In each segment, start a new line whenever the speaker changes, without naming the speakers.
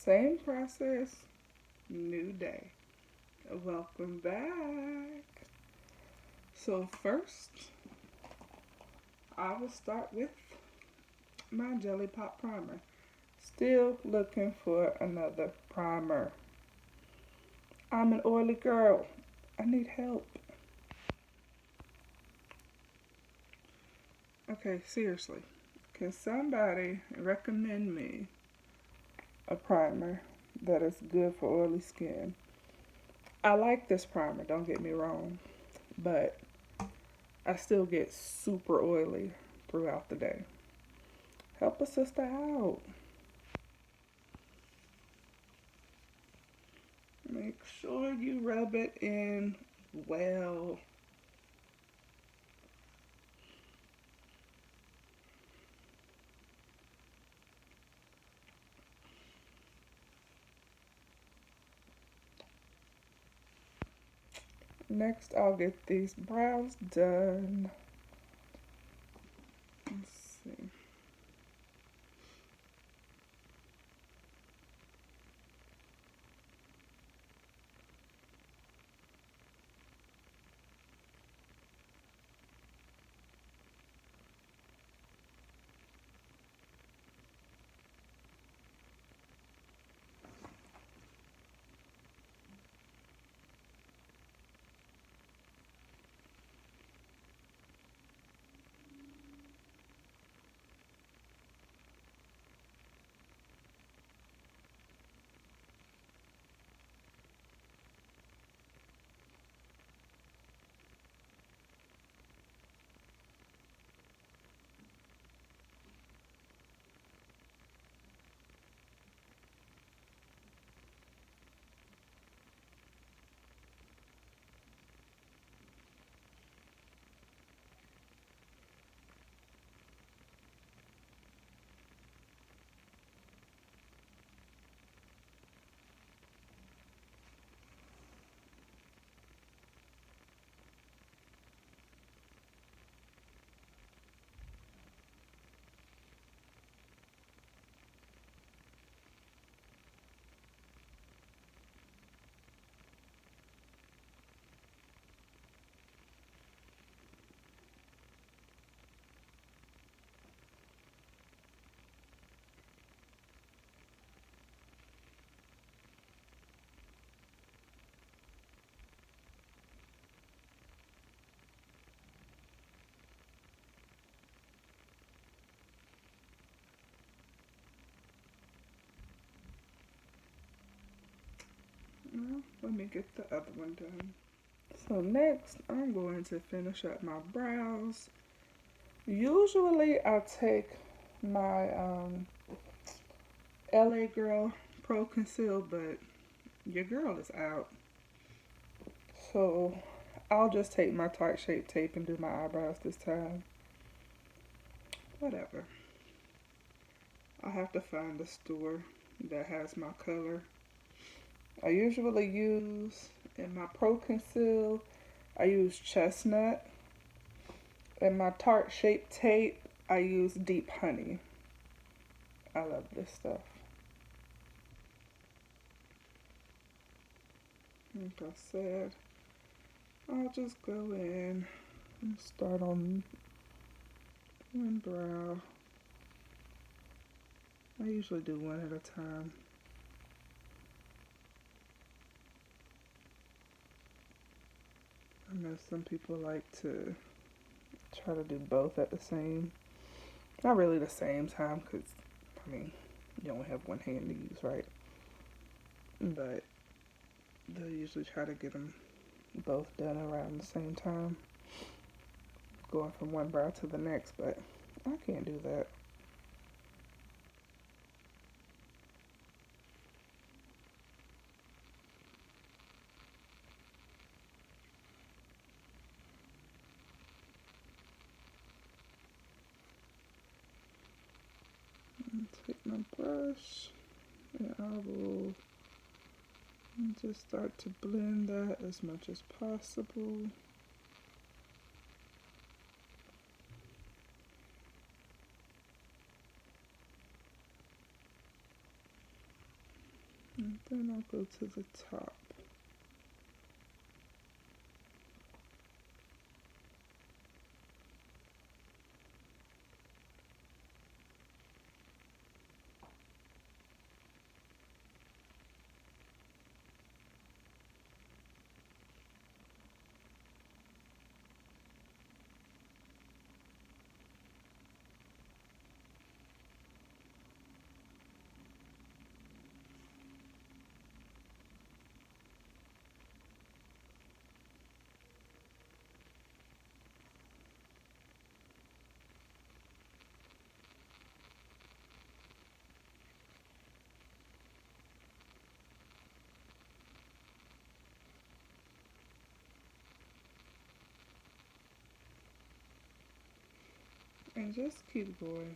Same process, new day. Welcome back. So, first, I will start with my Jelly Pop primer. Still looking for another primer. I'm an oily girl. I need help. Okay, seriously. Can somebody recommend me a primer that is good for oily skin? I like this primer, don't get me wrong, but I still get super oily throughout the day. Help a sister out. Make sure you rub it in well. Next, I'll get these brows done. Let's see. Well, let me get the other one done. So next, I'm going to finish up my brows. Usually, I take my LA Girl Pro Conceal, but your girl is out. So I'll just take my Tarte Shape Tape and do my eyebrows this time. Whatever. I'll have to find a store that has my color. I usually use, in my Pro Conceal, I use Chestnut. In my Tarte Shape Tape, I use Deep Honey. I love this stuff. Like I said, I'll just go in and start on one brow. I usually do one at a time. I know some people like to try to do both at the same, not really the same time, because, I mean, you only have one hand to use, right? But they'll usually try to get them both done around the same time, going from one brow to the next, but I can't do that. Take my brush and I will just start to blend that as much as possible. And then I'll go to the top. And just keep going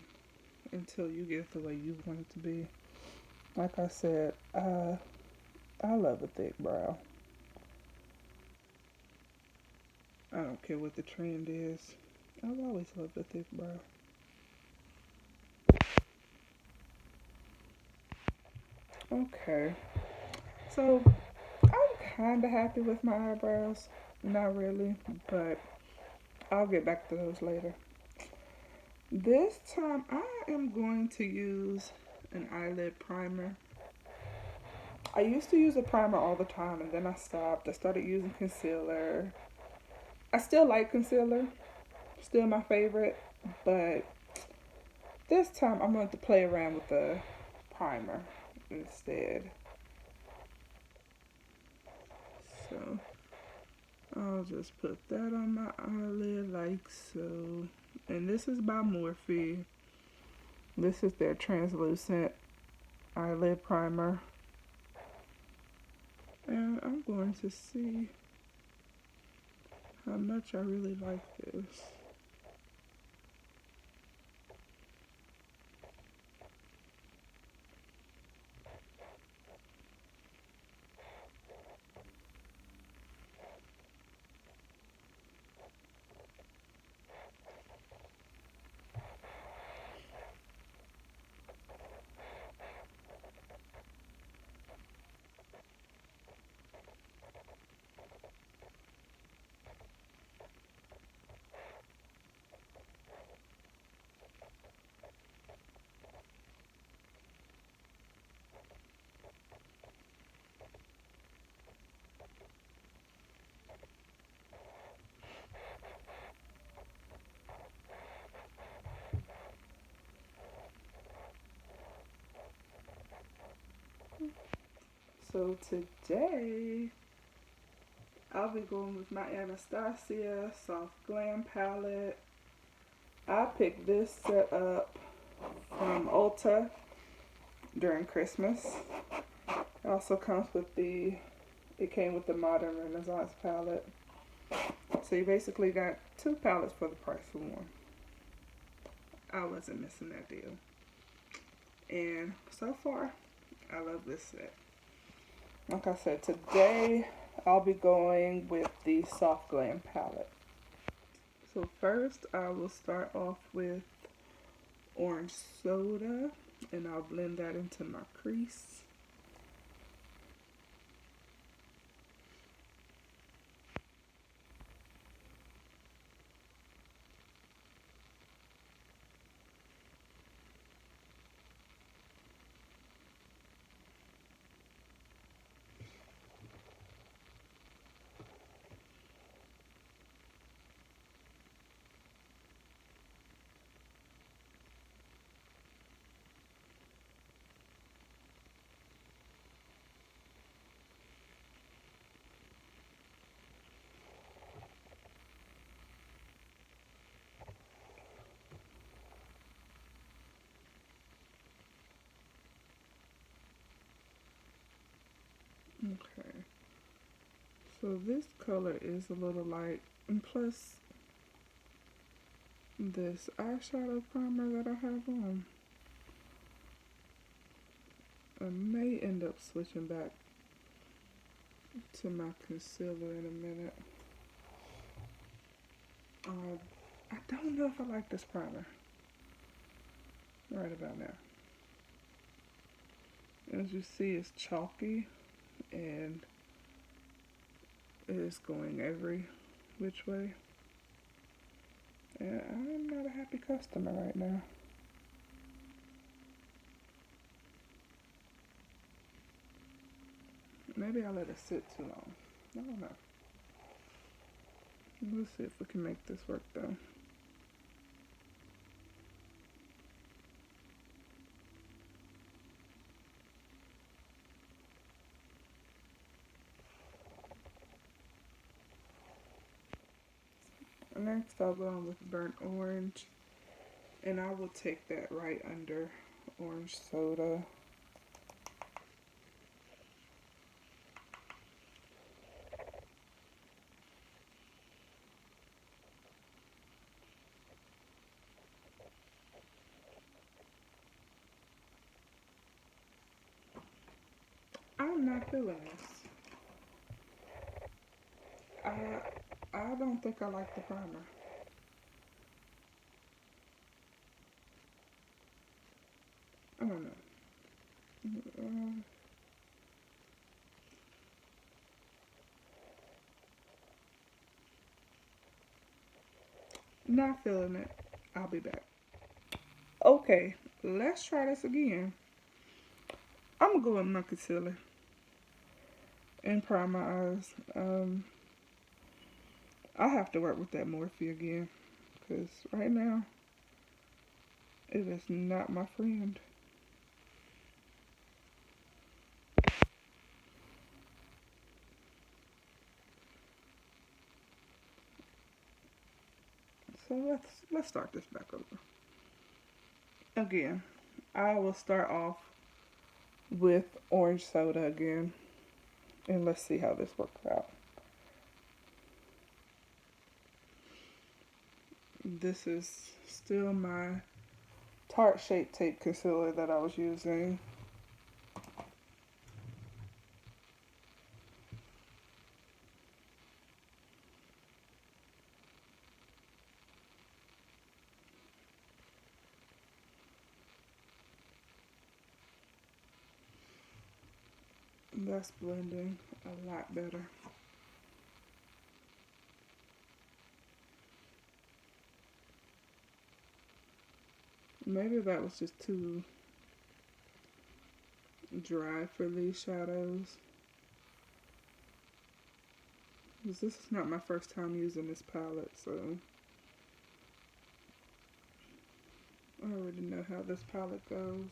until you get it the way you want it to be. Like I said, I love a thick brow. I don't care what the trend is. I've always loved a thick brow. Okay, so I'm kind of happy with my eyebrows. Not really, but I'll get back to those later. This time I am going to use an eyelid primer. I used to use a primer all the time and then I stopped. I started using concealer. I still like concealer, still my favorite, but this time I'm going to play around with the primer instead. So I'll just put that on my eyelid like so. And this is by Morphe. This is their translucent eyelid primer. And I'm going to see how much I really like this. So today I'll be going with my Anastasia Soft Glam palette. I picked this set up from Ulta during Christmas. It also comes with it came with the Modern Renaissance palette. So you basically got two palettes for the price of one. I wasn't missing that deal. And so far, I love this set. Like I said, today I'll be going with the Soft Glam palette. So first I will start off with orange soda and I'll blend that into my crease. Okay, so this color is a little light, and plus this eyeshadow primer that I have on, I may end up switching back to my concealer in a minute. I don't know if I like this primer right about now. As you see, it's chalky and it is going every which way. And I'm not a happy customer right now. Maybe I let it sit too long. I don't know. Let's see if we can make this work though. Next, I'll go on with burnt orange, and I will take that right under orange soda. I'm not feeling this. I I don't think I like the primer. I don't know. Not feeling it. I'll be back. Okay, let's try this again. I'm gonna go with my concealer and prime my eyes. I have to work with that Morphe again because right now it is not my friend. So let's start this back over. Again, I will start off with orange soda again, and let's see how this works out. This is still my Tarte Shape Tape concealer that I was using. That's blending a lot better. Maybe that was just too dry for these shadows. Because this is not my first time using this palette, so I already know how this palette goes.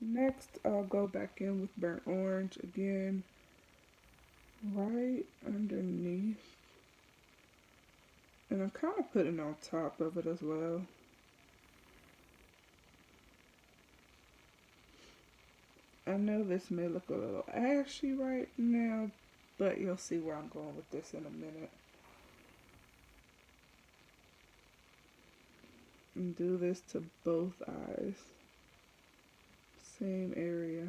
Next, I'll go back in with burnt orange again, right underneath. And I'm kind of putting on top of it as well. I know this may look a little ashy right now, but you'll see where I'm going with this in a minute. And do this to both eyes. Same area.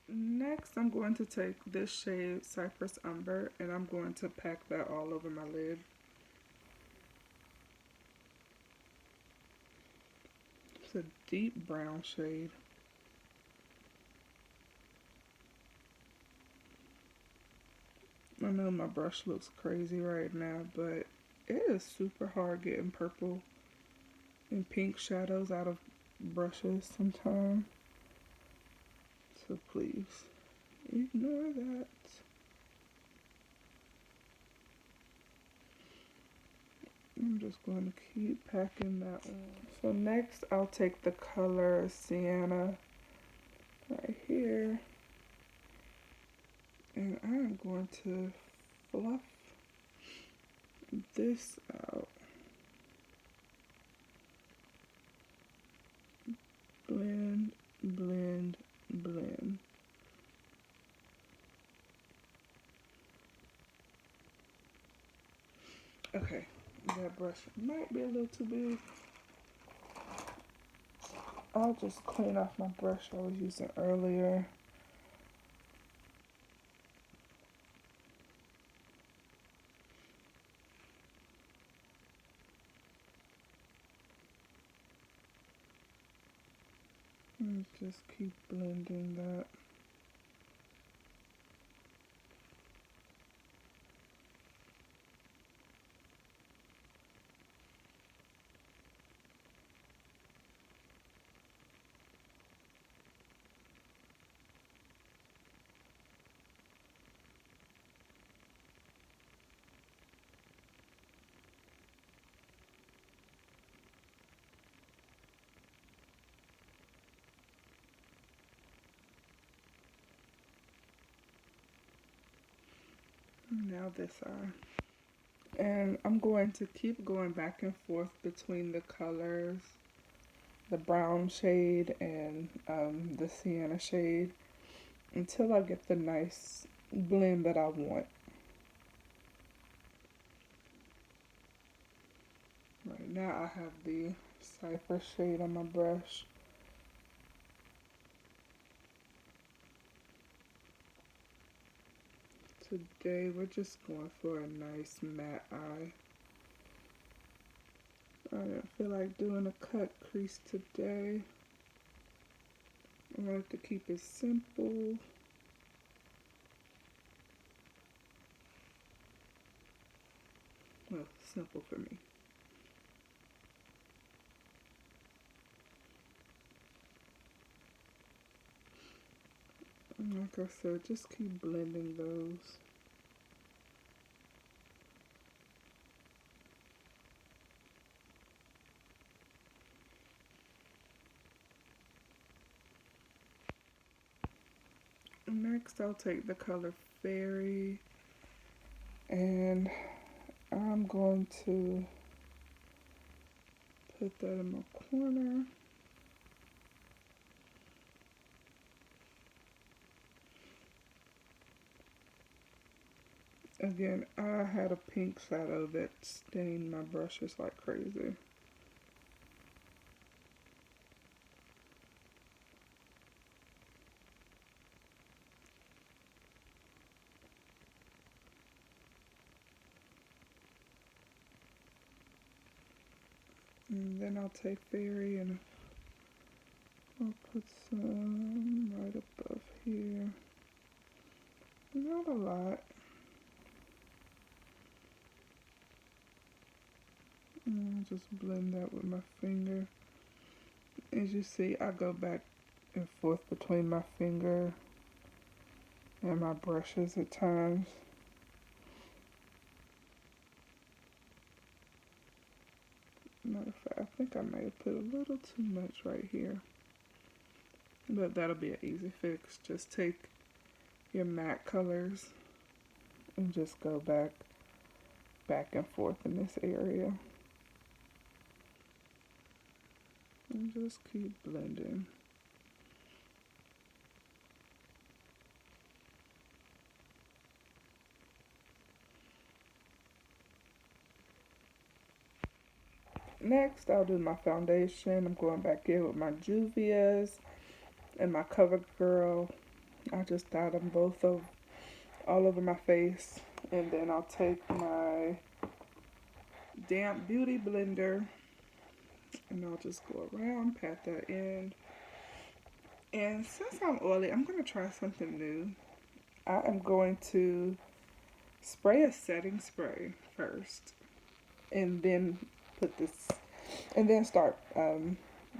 Next, I'm going to take this shade Cypress Umber and I'm going to pack that all over my lid. It's a deep brown shade. I know my brush looks crazy right now, but it is super hard getting purple and pink shadows out of brushes sometimes. So please, ignore that. I'm just going to keep packing that on. So next, I'll take the color Sienna right here. And I'm going to fluff this out. Blend, blend, blend. brush might be a little too big. I'll just clean off my brush I was using earlier. And just keep blending that. Now this eye. And I'm going to keep going back and forth between the colors, the brown shade and the sienna shade, until I get the nice blend that I want. Right now I have the Cypher shade on my brush. Today we're just going for a nice matte eye. I didn't feel like doing a cut crease today. I wanted to keep it simple. Well, simple for me. And like I said, just keep blending those. Next, I'll take the color Fairy and I'm going to put that in my corner. Again, I had a pink shadow that stained my brushes like crazy. And then I'll take Fairy and I'll put some right above here. Not a lot. And I'll just blend that with my finger. As you see, I go back and forth between my finger and my brushes at times. Matter of fact, I think I may have put a little too much right here. But that'll be an easy fix. Just take your matte colors and just go back and forth in this area. And just keep blending. Next, I'll do my foundation. I'm going back in with my Juvia's and my CoverGirl. I just dot them both all over my face. And then I'll take my damp beauty blender and I'll just go around, pat that in. And since I'm oily, I'm going to try something new. I am going to spray a setting spray first and then put this, and then start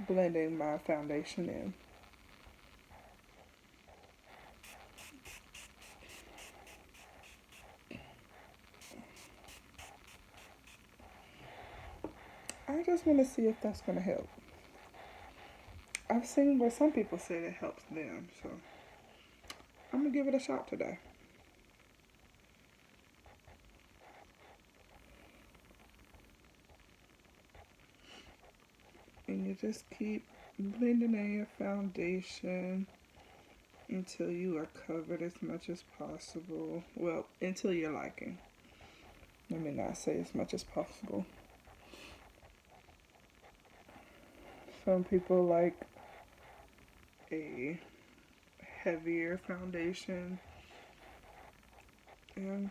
blending my foundation in. I just want to see if that's going to help. I've seen where some people say it helps them, so I'm going to give it a shot today. And you just keep blending in your foundation until you are covered as much as possible. Well, until you're liking. Let me not say as much as possible. Some people like a heavier foundation, and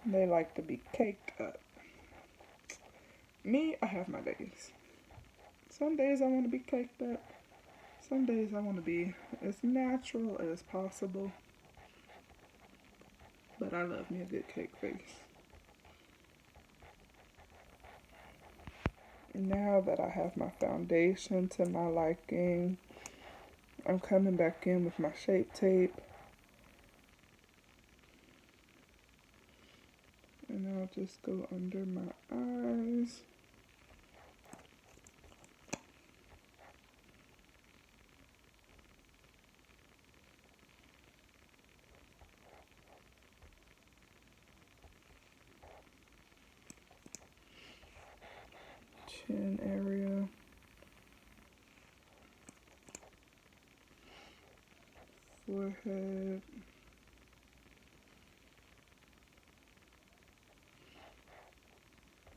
they like to be caked up. Me, I have my days. Some days I want to be caked up. Some days I want to be as natural as possible. But I love me a good cake face. Now that I have my foundation to my liking, I'm coming back in with my shape tape. And I'll just go under my eyes. Chin area. Forehead.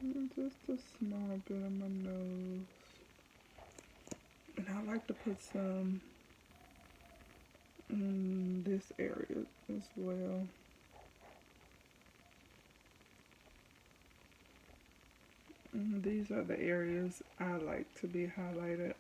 And just a small bit on my nose. And I like to put some in this area as well. And these are the areas I like to be highlighted.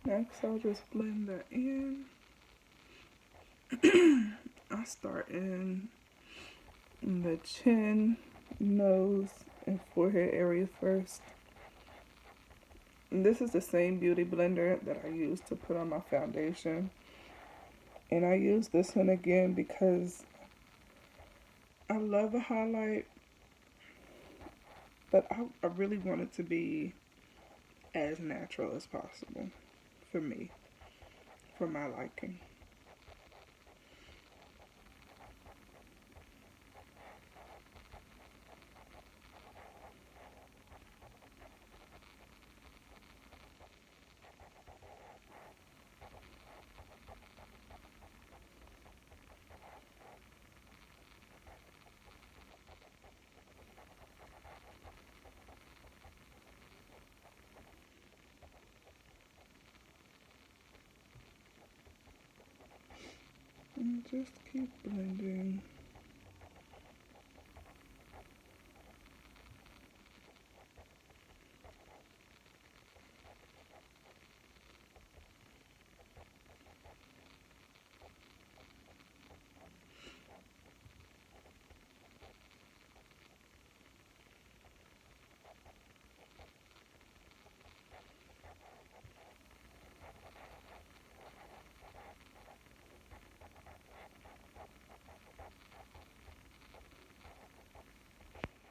Next, I'll just blend that in. I start in the chin, nose, and forehead area first. And this is the same beauty blender that I used to put on my foundation. And I use this one again because I love a highlight, but I really want it to be as natural as possible for me, for my liking. And just keep blending.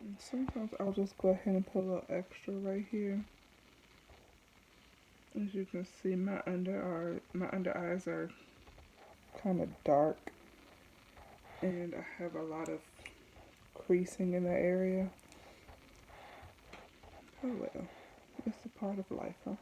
And sometimes I'll just go ahead and put a little extra right here. As you can see, my under eyes are kind of dark, and I have a lot of creasing in the area. Oh well, it's a part of life, huh?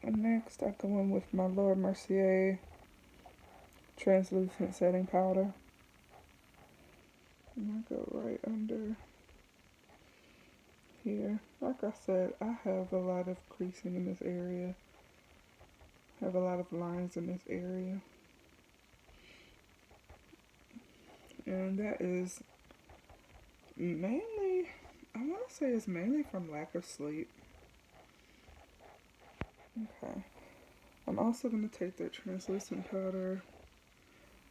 And next, I go in with my Laura Mercier translucent setting powder. And I go right under here. Like I said, I have a lot of creasing in this area. I have a lot of lines in this area. And that is mainly, I want to say it's mainly from lack of sleep. Okay. I'm also going to take that translucent powder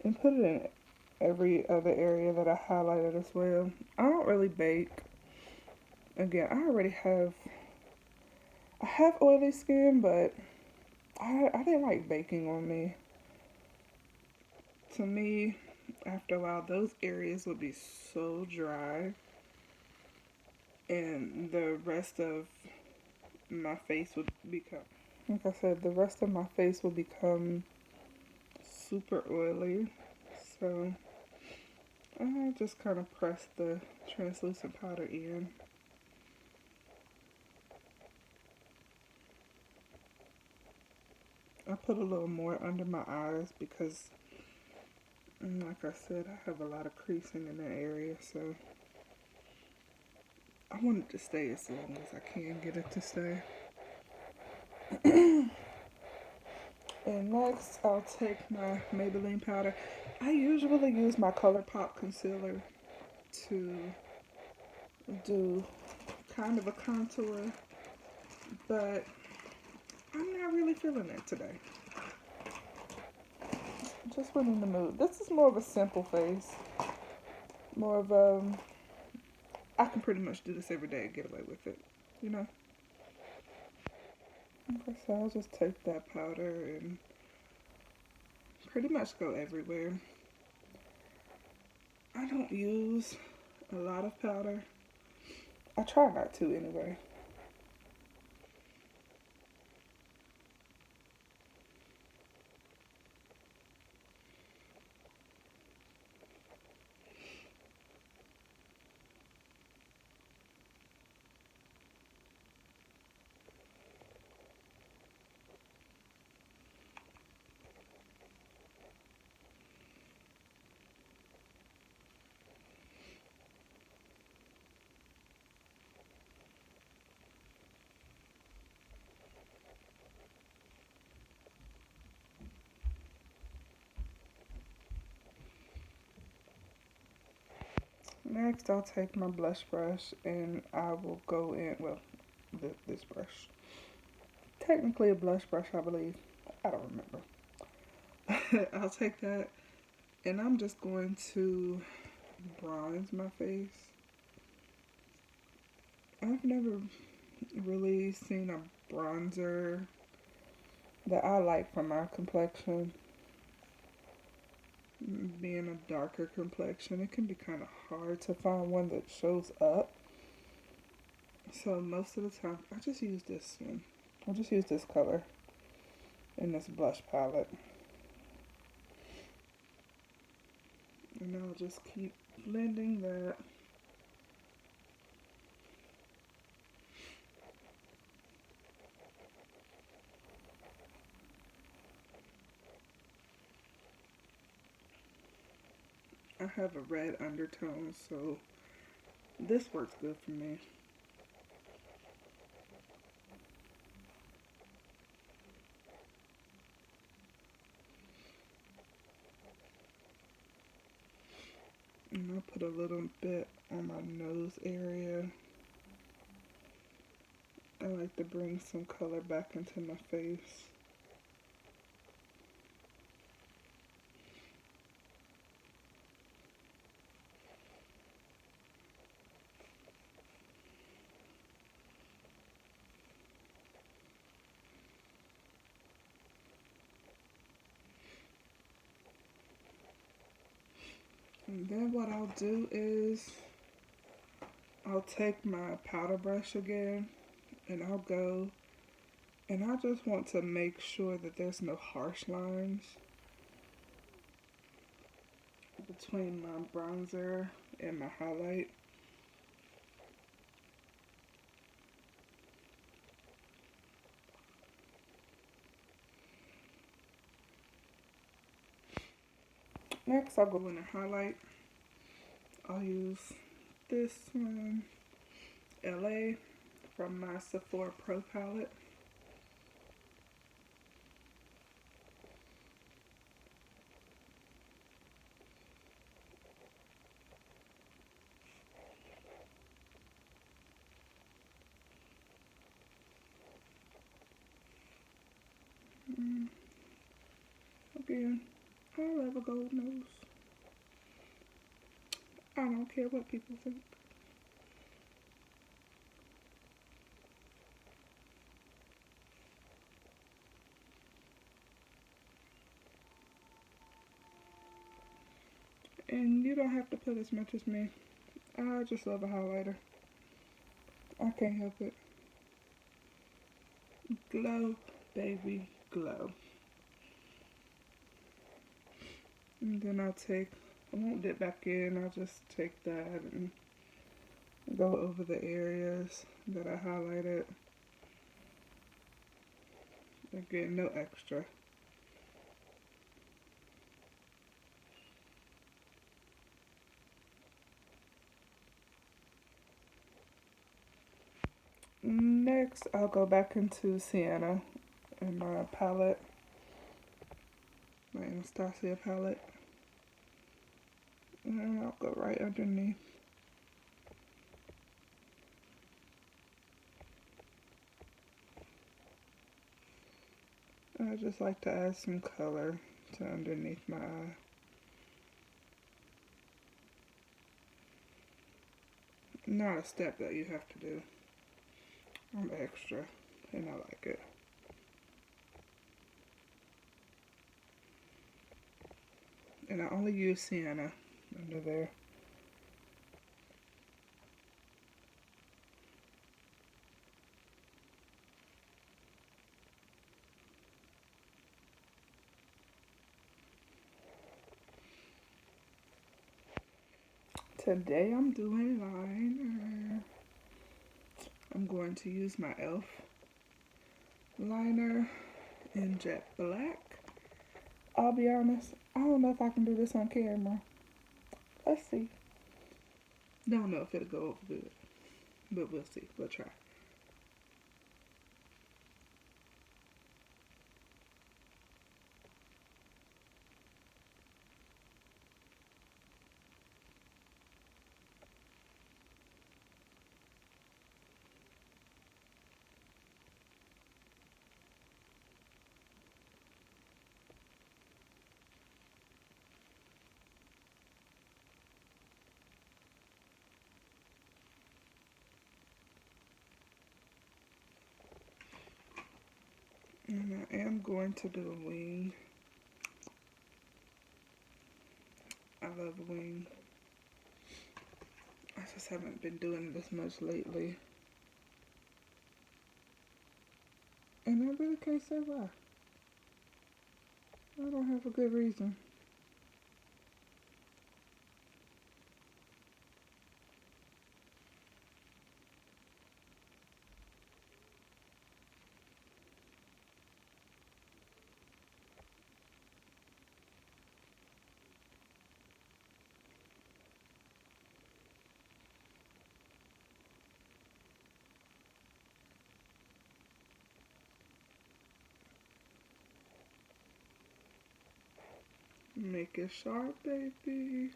and put it in every other area that I highlighted as well. I don't really bake. Again, I have oily skin, but I didn't like baking on me. To me, after a while, those areas would be so dry, and the rest of my face would become, like I said, the rest of my face would become super oily. So I just kind of press the translucent powder in. I put a little more under my eyes because, like I said, I have a lot of creasing in that area, so I want it to stay as long as I can get it to stay. And next, I'll take my Maybelline powder. I usually use my ColourPop concealer to do kind of a contour, but I'm not really feeling it today. Just wasn't in the mood. This is more of a simple face. More of I can pretty much do this every day and get away with it, you know? Okay, so I'll just take that powder and pretty much go everywhere. I don't use a lot of powder. I try not to anyway. Next, I'll take my blush brush and I will go in, well, this brush. Technically a blush brush, I believe. I don't remember. I'll take that and I'm just going to bronze my face. I've never really seen a bronzer that I like for my complexion. Being a darker complexion, it can be kind of hard to find one that shows up. So most of the time, I just use this one. I'll just use this color in this blush palette. And I'll just keep blending that. I have a red undertone, so this works good for me. And I'll put a little bit on my nose area. I like to bring some color back into my face. And then what I'll do is I'll take my powder brush again and I'll go and I just want to make sure that there's no harsh lines between my bronzer and my highlight. Next I'll go in and highlight. I'll use this one, LA, from my Sephora Pro palette. again. I love a gold nose. I don't care what people think. And you don't have to put as much as me. I just love a highlighter. I can't help it. Glow, baby, glow. And then I won't dip back in, I'll just take that and go over the areas that I highlighted. Again, no extra. Next, I'll go back into Sienna in my palette, my Anastasia palette. And I'll go right underneath. I just like to add some color to underneath my eye. Not a step that you have to do. I'm extra, and I like it. And I only use Sienna under there. Today I'm doing liner. I'm going to use my e.l.f. liner in jet black. I'll be honest, I don't know if I can do this on camera. Let's see. Don't know if it'll go over good, but we'll see. We'll try. And I am going to do a wing. I love a wing. I just haven't been doing this much lately. And I really can't say why. I don't have a good reason. Make it sharp, baby.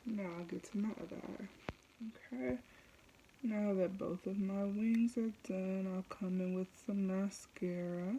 Now I'll get to my other eye. Okay. Now that both of my wings are done, I'll come in with some mascara.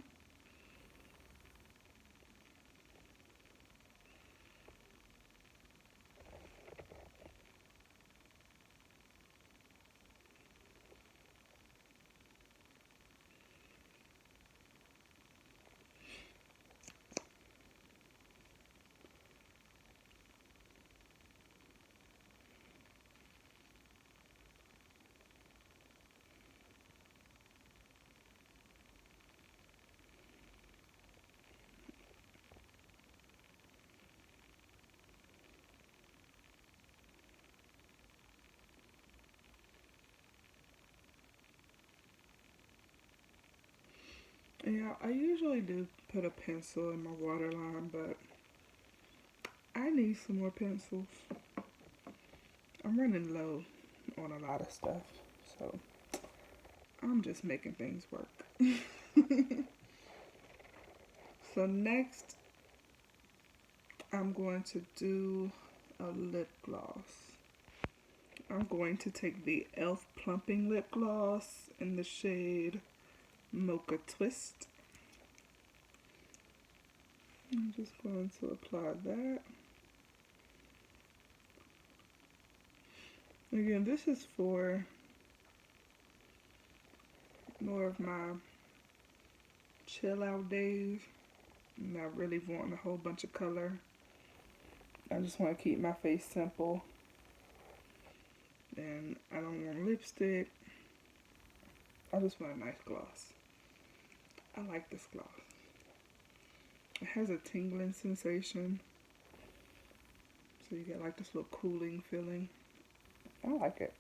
Yeah, I usually do put a pencil in my waterline, but I need some more pencils. I'm running low on a lot of stuff, so I'm just making things work. So next, I'm going to do a lip gloss. I'm going to take the e.l.f. Plumping Lip Gloss in the shade Mocha Twist. I'm just going to apply that. Again, this is for more of my chill out days. I'm not really wanting a whole bunch of color. I just want to keep my face simple. And I don't want lipstick. I just want a nice gloss. I like this gloss. It has a tingling sensation. So you get like this little cooling feeling. I like it.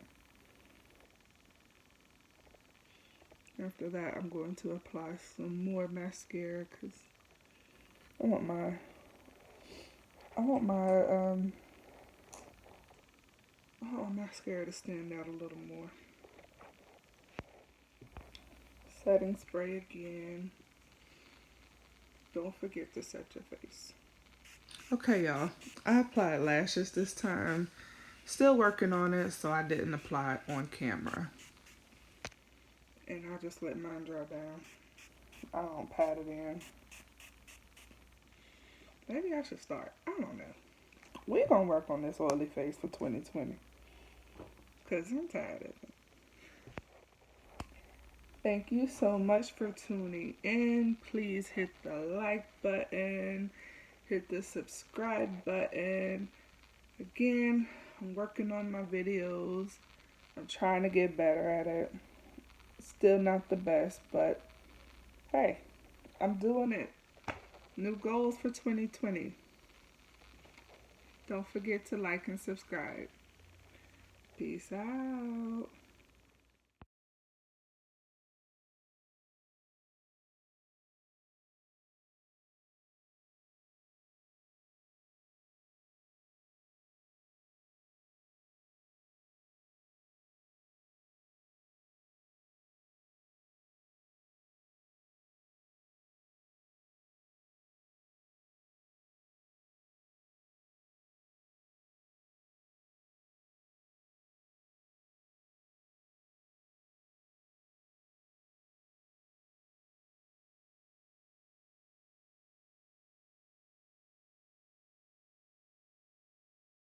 After that, I'm going to apply some more mascara because I want my mascara to stand out a little more. Setting spray again. Don't forget to set your face. Okay, y'all. I applied lashes this time. Still working on it, so I didn't apply it on camera. And I just let mine dry down. I don't pat it in. Maybe I should start. I don't know. We're going to work on this oily face for 2020. Because I'm tired of it. Thank you so much for tuning in. Please hit the like button. Hit the subscribe button. Again, I'm working on my videos. I'm trying to get better at it. Still not the best, but hey, I'm doing it. New goals for 2020. Don't forget to like and subscribe. Peace out.